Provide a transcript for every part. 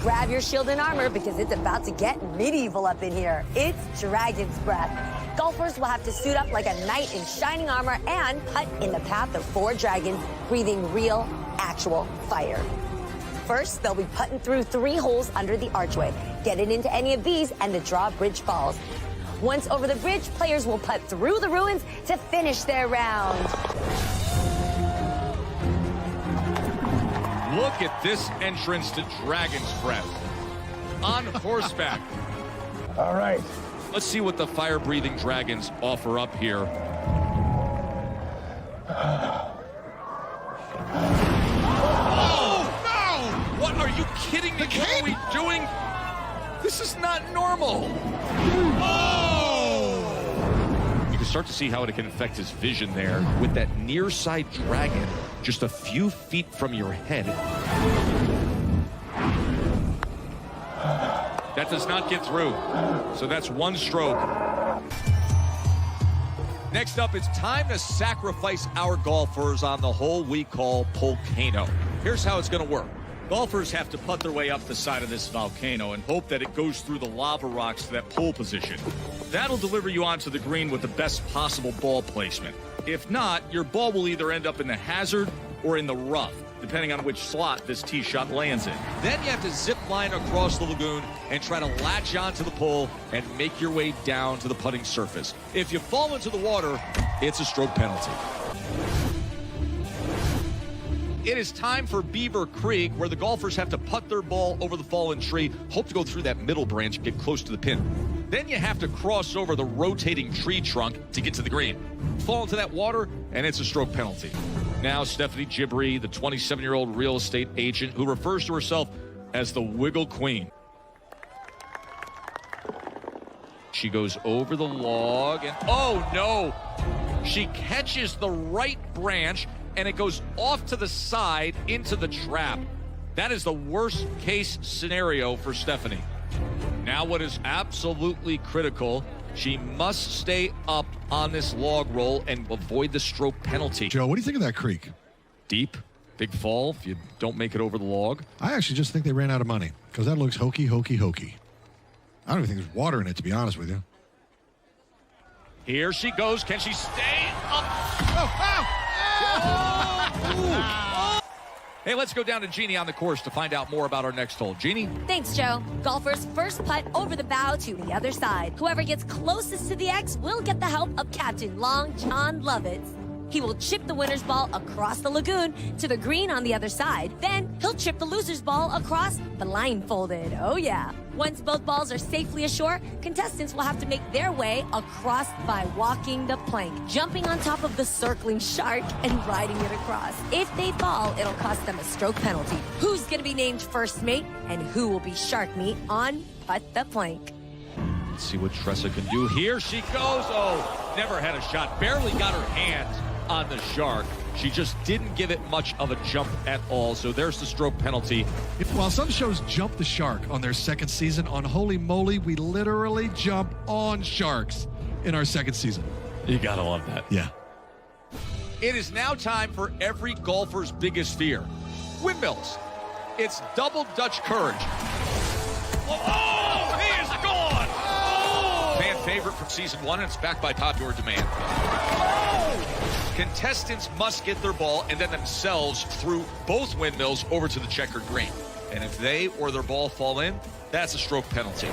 Grab your shield and armor because it's about to get medieval up in here. It's Dragon's Breath. Golfers will have to suit up like a knight in shining armor and putt in the path of 4 dragons, breathing real, actual fire. First, they'll be putting through 3 holes under the archway. Get it into any of these and the drawbridge falls. Once over the bridge, players will putt through the ruins to finish their round. Look at this entrance to Dragon's Breath. On horseback. All right. Let's see what the fire-breathing dragons offer up here. Oh, no! What, are you kidding me? What are we doing? This is not normal. Oh! You can start to see how it can affect his vision there with that near side dragon just a few feet from your head. That does not get through. So that's 1 stroke. Next up, it's time to sacrifice our golfers on the hole we call Volcano. Here's how it's going to work. Golfers have to putt their way up the side of this volcano and hope that it goes through the lava rocks to that pole position. That'll deliver you onto the green with the best possible ball placement. If not, your ball will either end up in the hazard or in the rough, depending on which slot this tee shot lands in. Then you have to zip line across the lagoon and try to latch onto the pole and make your way down to the putting surface. If you fall into the water, it's a stroke penalty. It is time for Beaver Creek, where the golfers have to putt their ball over the fallen tree, hope to go through that middle branch, get close to the pin. Then you have to cross over the rotating tree trunk to get to the green. Fall into that water, and it's a stroke penalty. Now, Stephanie Gibri, the 27-year-old real estate agent who refers to herself as the Wiggle Queen. She goes over the log, and oh no! She catches the right branch, and it goes off to the side into the trap. That is the worst case scenario for Stephanie. Now what is absolutely critical, she must stay up on this log roll and avoid the stroke penalty. Joe, what do you think of that creek? Deep, big fall if you don't make it over the log. I actually just think they ran out of money because that looks hokey, hokey, hokey. I don't even think there's water in it, to be honest with you. Here she goes. Can she stay up? Hey, let's go down to Jeannie on the course to find out more about our next hole. Jeannie? Thanks, Joe. Golfers first putt over the bow to the other side. Whoever gets closest to the X will get the help of Captain Long John Lovitz. He will chip the winner's ball across the lagoon to the green on the other side. Then he'll chip the loser's ball across blindfolded. Oh yeah. Once both balls are safely ashore, contestants will have to make their way across by walking the plank, jumping on top of the circling shark and riding it across. If they fall, it'll cost them a stroke penalty. Who's gonna be named first mate and who will be shark meat on Putt the Plank? Let's see what Tressa can do. Here she goes. Oh, never had a shot. Barely got her hands on the shark. She just didn't give it much of a jump at all, so there's the stroke penalty. While some shows jump the shark on their second season, on Holey Moley, we literally jump on sharks in our second season. You gotta love that. Yeah. It is now time for every golfer's biggest fear. Windmills. It's double Dutch courage. Oh, he is gone! Oh! Fan favorite from season 1, and it's backed by popular demand. Oh! Contestants must get their ball and then themselves through both windmills over to the checkered green. And if they or their ball fall in, that's a stroke penalty.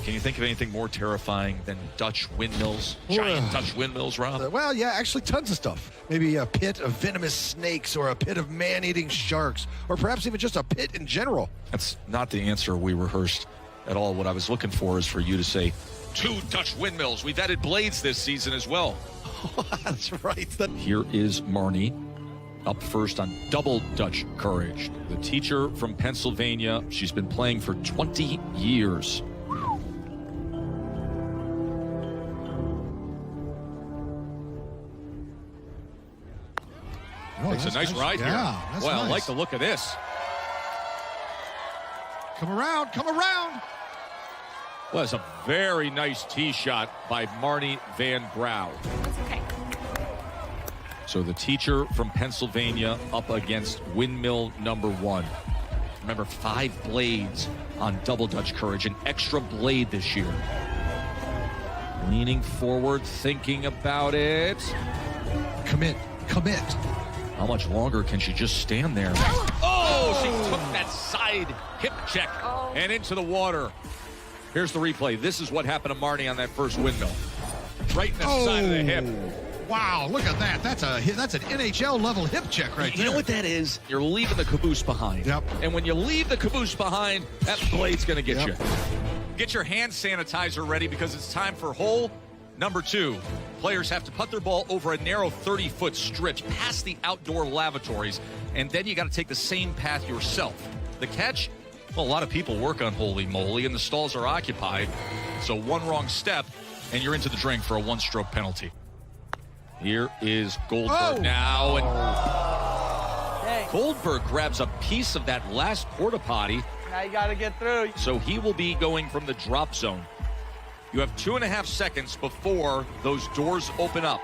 Can you think of anything more terrifying than Dutch windmills? Giant Dutch windmills, Rob? Well, yeah, actually tons of stuff. Maybe a pit of venomous snakes or a pit of man-eating sharks or perhaps even just a pit in general. That's not the answer we rehearsed at all. What I was looking for is for you to say, 2 Dutch windmills. We've added blades this season as well. That's right. Here is Marnie up first on double Dutch courage. The teacher from Pennsylvania. She's been playing for 20 years. Oh, It's a nice ride here. Yeah, that's well, nice. I like the look of this. Come around, come around. Well, it's a very nice tee shot by Marnie Van Brau. Okay. So the teacher from Pennsylvania up against windmill number 1. Remember, 5 blades on Double Dutch Courage, an extra blade this year. Leaning forward, thinking about it. Commit. How much longer can she just stand there? Oh, she took that side hip check and into the water. Here's the replay. This is what happened to Marnie on that first windmill. Right in the side of the hip. Wow, look at that. That's an NHL level hip check right there. You know what that is? You're leaving the caboose behind. Yep. And when you leave the caboose behind, that blade's going to get you. Get your hand sanitizer ready because it's time for hole number 2. Players have to putt their ball over a narrow 30-foot stretch past the outdoor lavatories, and then you got to take the same path yourself. The catch? Well, a lot of people work on Holey Moley, and the stalls are occupied. So one wrong step, and you're into the drink for a one-stroke penalty. Here is Goldberg now, and Goldberg grabs a piece of that last porta potty. Now you got to get through. So he will be going from the drop zone. You have 2.5 seconds before those doors open up.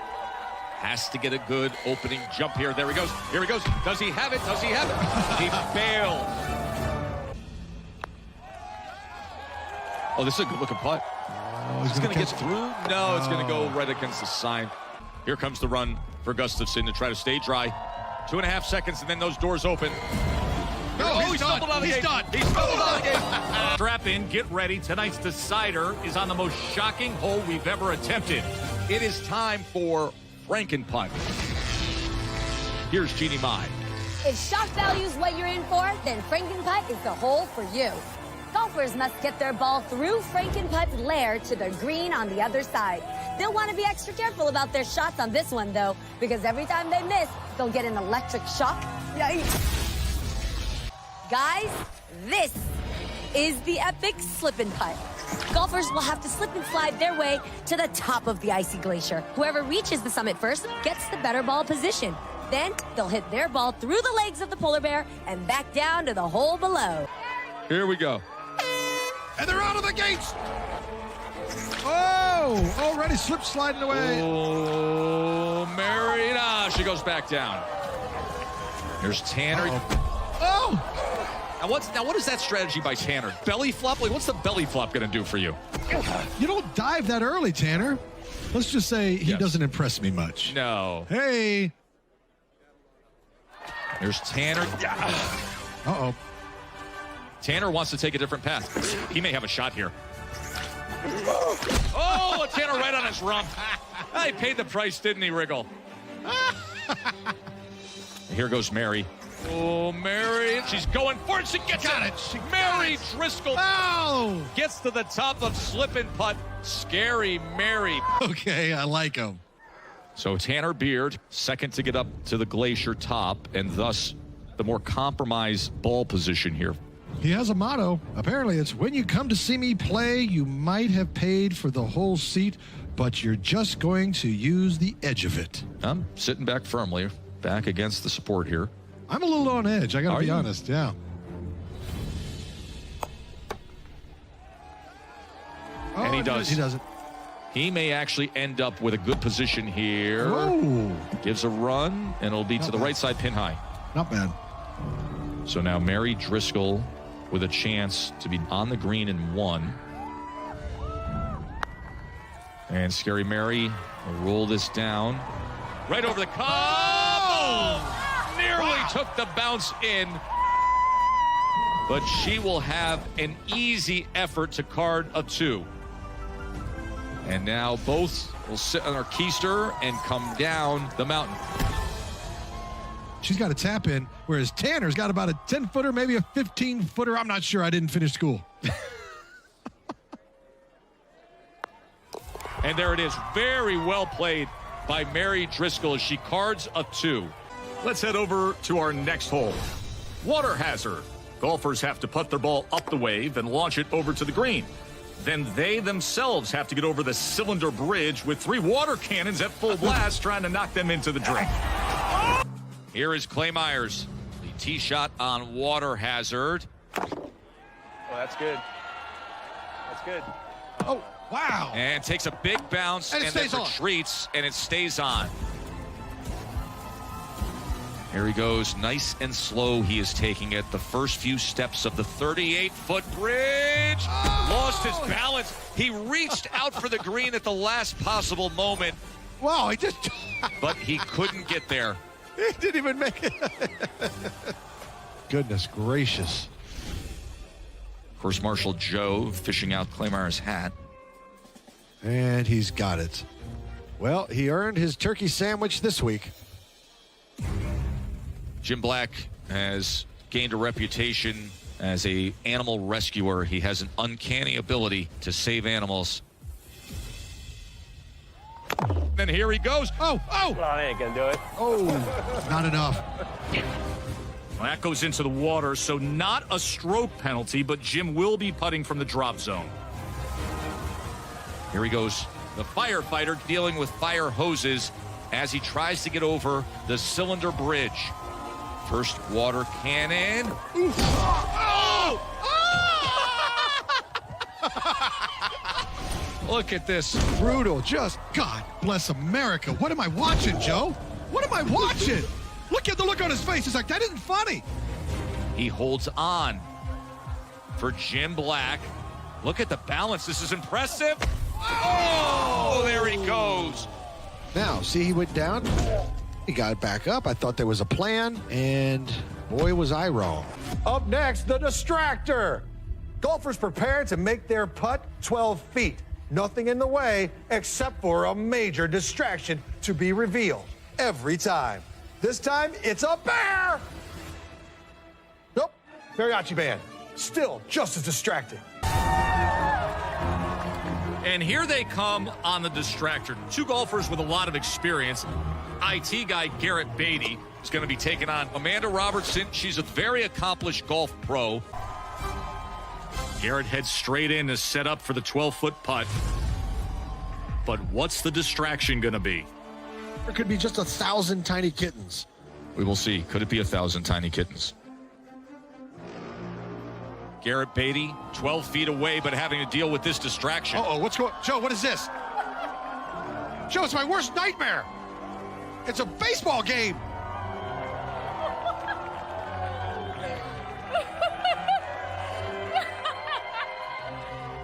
Has to get a good opening jump here. There he goes. Here he goes. Does he have it? Does he have it? He failed. Oh, this is a good-looking putt. Is it going to get through? No, it's going to go right against the sign. Here comes the run for Gustafson to try to stay dry. 2.5 seconds, and then those doors open. No, he stumbled out of the gate. done. He stumbled out of the gate. Strap in, get ready. Tonight's decider is on the most shocking hole we've ever attempted. It is time for Frankenputt. Here's Jeannie Mai. If shock value is what you're in for, then Frankenputt is the hole for you. Golfers must get their ball through Frankenputt's lair to the green on the other side. They'll want to be extra careful about their shots on this one, though, because every time they miss, they'll get an electric shock. Yikes. Guys, this is the epic slip and putt. Golfers will have to slip and slide their way to the top of the icy glacier. Whoever reaches the summit first gets the better ball position. Then they'll hit their ball through the legs of the polar bear and back down to the hole below. Here we go. And they're out of the gates. Oh, already slip sliding away. Oh, Mary. Nah, she goes back down. Here's Tanner. Oh! Now what is that strategy by Tanner? Belly flop? Like, what's the belly flop going to do for you? You don't dive that early, Tanner. Let's just say he doesn't impress me much. No. Hey. Here's Tanner. Uh-oh. Tanner wants to take a different path. He may have a shot here. Oh, Tanner right on his rump. He paid the price, didn't he, Wriggle? Here goes Mary. Oh, Mary. She's going for it. She gets it. Mary Driscoll gets to the top of slip and putt. Scary Mary. Okay, I like him. So Tanner Beard, second to get up to the glacier top, and thus the more compromised ball position here. He has a motto. Apparently, it's when you come to see me play, you might have paid for the whole seat, but you're just going to use the edge of it. I'm sitting back firmly, back against the support here. I'm a little on edge, I gotta be honest, yeah. And he does. He does it. He may actually end up with a good position here. Oh. Gives a run, and it'll be to the right side pin high. Not bad. So now Mary Driscoll with a chance to be on the green in one. And Scary Mary will roll this down. Right over the cup. Oh! Nearly took the bounce in. But she will have an easy effort to card a 2. And now both will sit on her keister and come down the mountain. She's got a tap in, whereas Tanner's got about a 10-footer, maybe a 15-footer. I'm not sure. I didn't finish school. And there it is. Very well played by Mary Driscoll as she cards a 2. Let's head over to our next hole. Water hazard. Golfers have to putt their ball up the wave and launch it over to the green. Then they themselves have to get over the cylinder bridge with 3 water cannons at full blast trying to knock them into the drink. Here is Clay Myers. The tee shot on water hazard. Oh, that's good. That's good. Oh, wow. And takes a big bounce And it then stays on. retreats, and it stays on. Here he goes, nice and slow. He is taking it. The first few steps of the 38-foot bridge. Lost his balance. He reached out for the green at the last possible moment, Wow, he just... but he couldn't get there. He didn't even make it. Goodness gracious. Course Marshal Joe fishing out Claymire's hat. And he's got it. Well, he earned his turkey sandwich this week. Jim Black has gained a reputation as an animal rescuer. He has an uncanny ability to save animals. And here he goes. Oh, Well, I ain't gonna do it. oh, not enough. Well, that goes into the water, so not a stroke penalty, but Jim will be putting from the drop zone. Here he goes. The firefighter dealing with fire hoses as he tries to get over the cylinder bridge. First water cannon. Oof. Oh! Look at this. Brutal. Just, God bless America. What am I watching, Joe? What am I watching? Look at the look on his face. He's like, that isn't funny. He holds on for Jim Black. Look at the balance. This is impressive. Oh, there he goes. Now, see, he went down. He got back up. I thought there was a plan, and boy, was I wrong. Up next, the distractor. Golfers prepare to make their putt 12 feet. Nothing in the way except for a major distraction to be revealed every time. This time, it's a bear. Nope, mariachi band. Still just as distracting. And here they come on the distractor. Two golfers with a lot of experience. IT guy Garrett Beatty is going to be taking on Amanda Robertson. She's a very accomplished golf pro. Garrett heads straight in to set up for the 12-foot putt. But what's the distraction going to be? There could be just 1,000 tiny kittens. We will see. Could it be 1,000 tiny kittens? Garrett Beatty, 12 feet away, but having to deal with this distraction. Uh-oh, what's going on? Joe, what is this? Joe, it's my worst nightmare. It's a baseball game.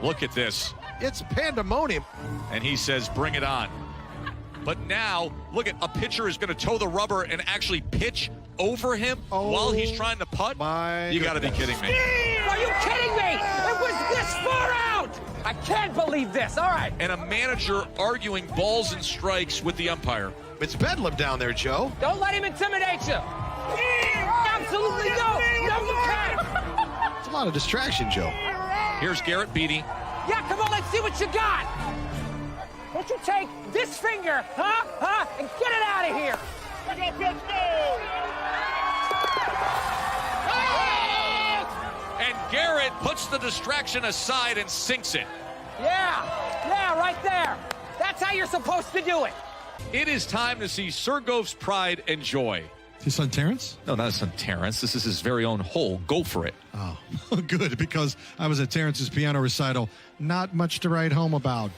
Look at this. It's pandemonium. And he says, bring it on. But now, look at a pitcher is going to toe the rubber and actually pitch over him while he's trying to putt. You got to be kidding me. Are you kidding me? It was this far out! I can't believe this. All right. And a manager arguing balls and strikes with the umpire. It's bedlam down there, Joe. Don't let him intimidate you. Absolutely no. No, you can't. It's a lot of distraction, Joe. Here's Garrett Beatty. Yeah, come on, let's see what you got. Don't you take this finger, and get it out of here. And Garrett puts the distraction aside and sinks it. Yeah, right there. That's how you're supposed to do it. It is time to see Sir Goph's pride and joy. His son Terrence? No, not his son Terrence. This is his very own hole. Go for it. Oh, good, because I was at Terrence's piano recital. Not much to write home about.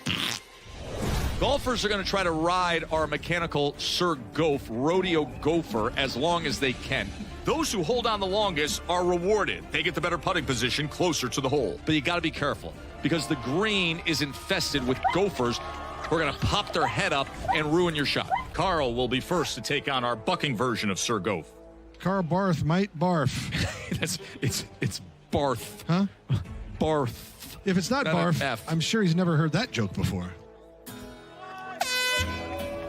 Golfers are going to try to ride our mechanical Sir Goph Rodeo Gopher as long as they can. Those who hold on the longest are rewarded. They get the better putting position closer to the hole. But you got to be careful because the green is infested with gophers who are going to pop their head up and ruin your shot. Carl will be first to take on our bucking version of Sir Goph. Carl Barth might barf. It's Barth. Huh? Barth. If it's not Not an barf, F. I'm sure he's never heard that joke before.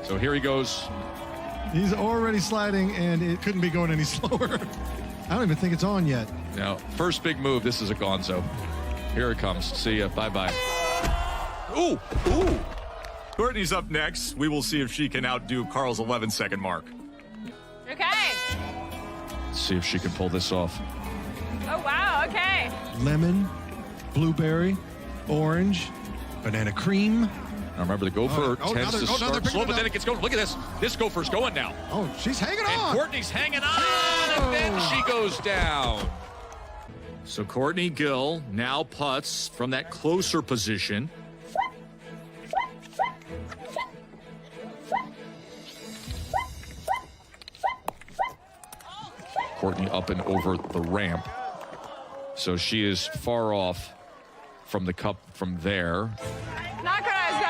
So here he goes. He's already sliding, and it couldn't be going any slower. I don't even think it's on yet. Now, first big move. This is a gonzo. Here it comes. See ya. Bye-bye. Ooh. Courtney's up next. We will see if she can outdo Carl's 11-second mark. Okay. Let's see if she can pull this off. Oh, wow. Okay. Lemon, blueberry, orange, banana cream. Now remember, the gopher now tends they're- to now they're start picking slow, it but then up. it gets going. Look at this. This gopher's going now. Oh, she's hanging And on. Courtney's hanging on, and then she goes down. So Courtney Gill now putts from that closer position. Courtney up and over the ramp. So she is far off from the cup from there. Not what I was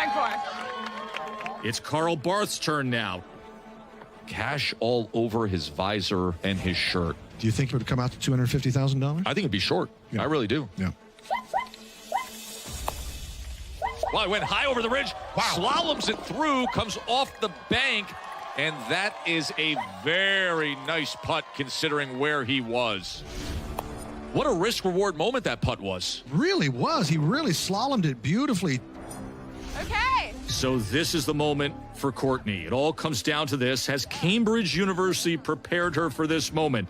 going for. It's Carl Barth's turn now. Cash all over his visor and his shirt. Do you think it would come out to $250,000? I think it'd be short. Yeah. I really do. Yeah. Well, it went high over the ridge. Wow. Slaloms it through, comes off the bank, and that is a very nice putt considering where he was. What a risk-reward moment that putt was. Really was. He really slalomed it beautifully. Okay. So this is the moment for Courtney. It all comes down to this. Has Cambridge University prepared her for this moment?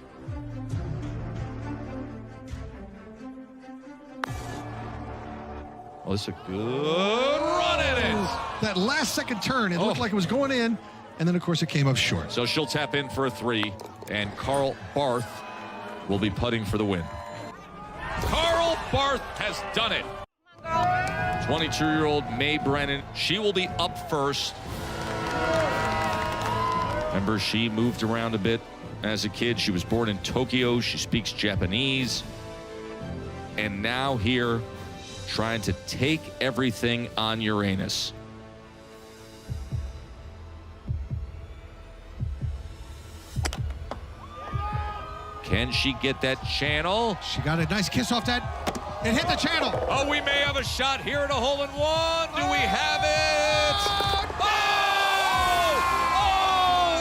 Well, this is a good run at it. That last second turn, it looked like it was going in, and then, of course, it came up short. So she'll tap in for a 3, and Carl Barth will be putting for the win. Carl Barth has done it. 22-year-old Mae Brennan, she will be up first. Remember, she moved around a bit as a kid. She was born in Tokyo. She speaks Japanese. And now here, trying to take everything on Uranus. Can she get that channel? She got a nice kiss off that. It hit the channel. Oh, we may have a shot here at a hole-in-one. Do we have it?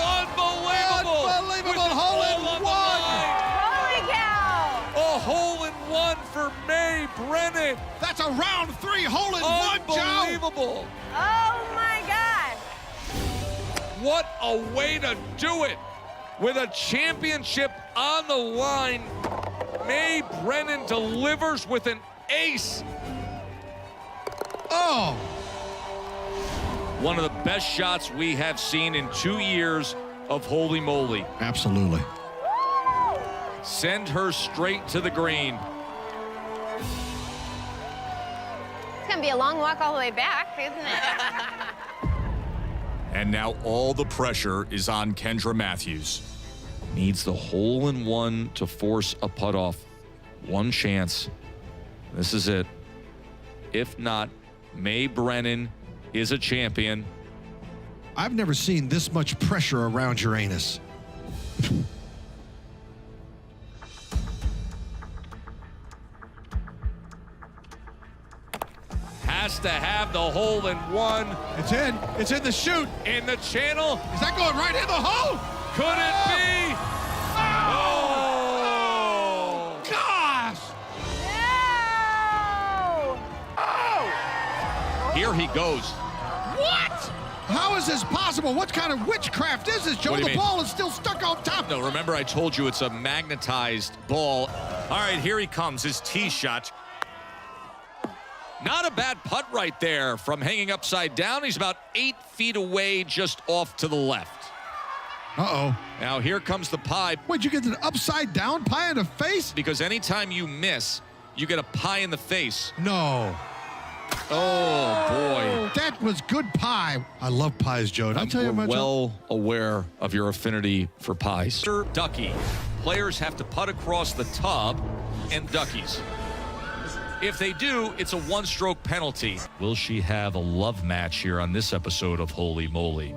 Unbelievable! Unbelievable hole-in-one! Holy cow. A hole-in-one for Mae Brennan. That's a round 3 hole-in-one, Joe. Unbelievable! Oh my God. What a way to do it! With a championship on the line, Mae Brennan delivers with an ace. Oh! One of the best shots we have seen in 2 years of Holey Moley. Absolutely. Send her straight to the green. It's going to be a long walk all the way back, isn't it? And now all the pressure is on Kendra Matthews. Needs the hole-in-one to force a putt off. One chance. This is it. If not, Mae Brennan is a champion. I've never seen this much pressure around Uranus. Has to have the hole-in-one It's in. It's in the chute. in the channel. Is that going right in the hole? Could it be? Oh! Gosh! No. Here he goes. What? How is this possible? What kind of witchcraft is this, Joe? What do you The mean? ball is still stuck on top. No, remember I told you it's a magnetized ball. All right, here he comes, his tee shot. Not a bad putt right there from hanging upside down. He's about 8 feet away, just off to the left. Uh-oh. Now here comes the pie, Wait, you get an upside-down pie in the face? because anytime you miss, you get a pie in the face. No. Oh, boy. That was good pie. I love pies, Joe. Did I tell you We're about well aware of your affinity for pies. Ducky. Players have to putt across the tub and duckies. If they do, it's a 1-stroke penalty. Will she have a love match here on this episode of Holey Moley?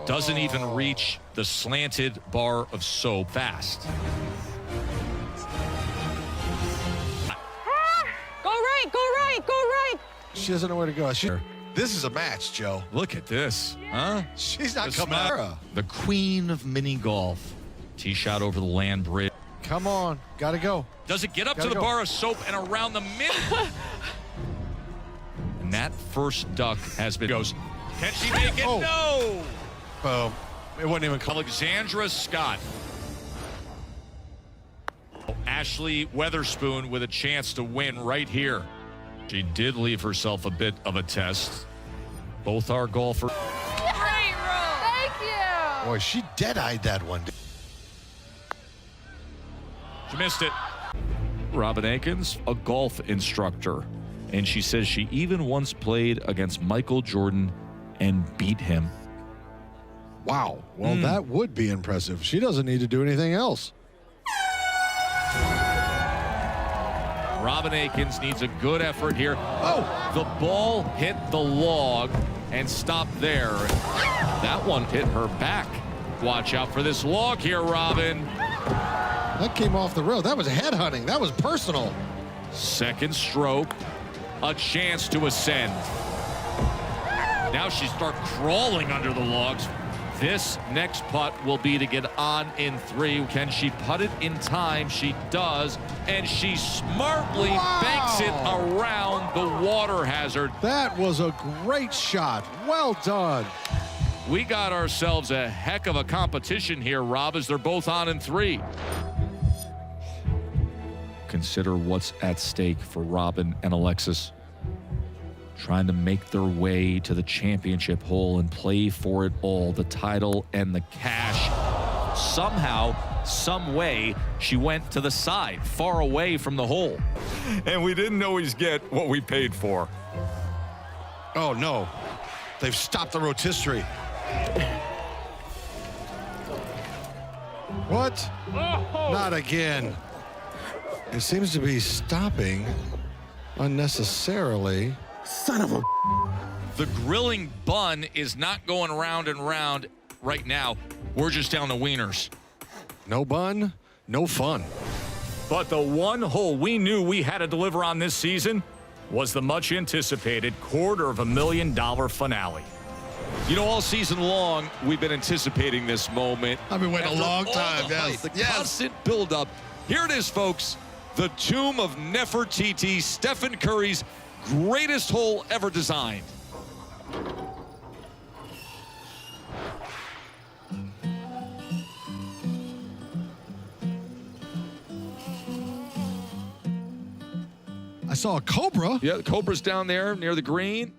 Doesn't even reach the slanted bar of soap fast. Go right, go right, go right. She doesn't know where to go. This is a match, Joe. Look at this, huh? She's not The coming smell- out. The queen of mini golf. Tee shot over the land bridge. Come on. Gotta go. Does it get up Gotta to the go. bar of soap and around the mid? And that first duck has been goes. Can she make it? Oh. No. Boom. It wasn't even close. Alexandra Scott. Ashley Weatherspoon with a chance to win right here. She did leave herself a bit of a test. Both our golfers. Great roll. Thank you. Boy, she dead-eyed that one. She missed it. Robin Akins, a golf instructor. And she says she even once played against Michael Jordan and beat him. Wow. Well, that would be impressive. She doesn't need to do anything else. Robin Akins needs a good effort here. Oh! The ball hit the log and stopped there. That one hit her back. Watch out for this log here, Robin. That came off the road. That was headhunting. That was personal. Second stroke, a chance to ascend. Now she starts crawling under the logs. This next putt will be to get on in 3. Can she putt it in time? She does, and she smartly banks it around the water hazard. That was a great shot. Well done. We got ourselves a heck of a competition here, Rob, as they're both on in 3. Consider what's at stake for Robin and Alexis. Trying to make their way to the championship hole and play for it all, the title and the cash. Somehow, some way, she went to the side, far away from the hole. And we didn't always get what we paid for. Oh, no. They've stopped the rotisserie. What? Not again. It seems to be stopping unnecessarily. Son of a... The grilling bun is not going round and round right now. We're just down to wieners. No bun, no fun. But the one hole we knew we had to deliver on this season was the much anticipated $250,000 finale. You know, all season long, we've been anticipating this moment. I've been waiting a long time, yes. The constant buildup. Here it is, folks. The tomb of Nefertiti, Stephen Curry's greatest hole ever designed. I saw a cobra. Yeah, the cobra's down there near the green.